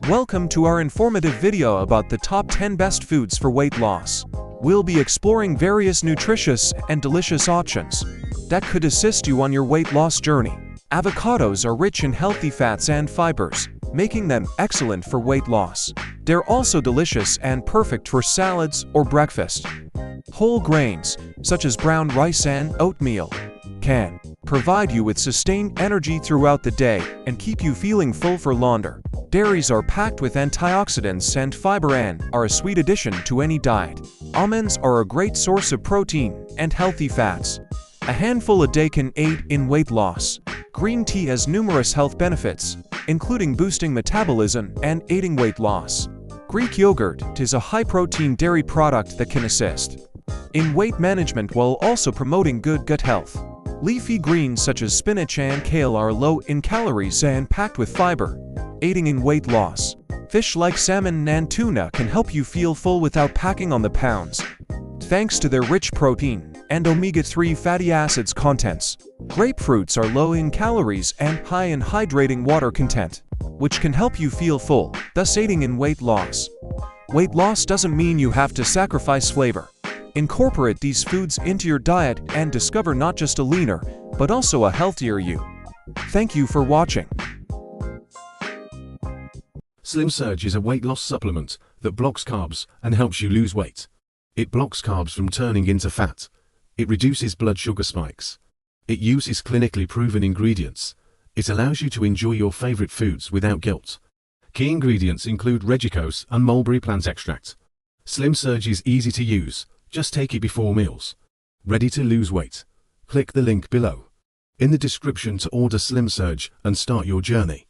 Welcome to our informative video about the top 10 best foods for weight loss. We'll be exploring various nutritious and delicious options that could assist you on your weight loss journey. Avocados are rich in healthy fats and fibers, making them excellent for weight loss. They're also delicious and perfect for salads or breakfast. Whole grains, such as brown rice and oatmeal, can provide you with sustained energy throughout the day and keep you feeling full for longer. Dairies are packed with antioxidants and fiber and are a sweet addition to any diet. Almonds are a great source of protein and healthy fats. A handful a day can aid in weight loss. Green tea has numerous health benefits, including boosting metabolism and aiding weight loss. Greek yogurt is a high-protein dairy product that can assist in weight management while also promoting good gut health. Leafy greens such as spinach and kale are low in calories and packed with fiber, aiding in weight loss. Fish like salmon and tuna can help you feel full without packing on the pounds, thanks to their rich protein and omega-3 fatty acids contents. Grapefruits are low in calories and high in hydrating water content, which can help you feel full, thus aiding in weight loss. Weight loss doesn't mean you have to sacrifice flavor. Incorporate these foods into your diet and discover not just a leaner, but also a healthier you. Thank you for watching. Slim Surge is a weight loss supplement that blocks carbs and helps you lose weight. It blocks carbs from turning into fat. It reduces blood sugar spikes. It uses clinically proven ingredients. It allows you to enjoy your favorite foods without guilt. Key ingredients include regicose and mulberry plant extract. Slim Surge is easy to use. Just take it before meals. Ready to lose weight? Click the link below in the description to order Slim Surge and start your journey.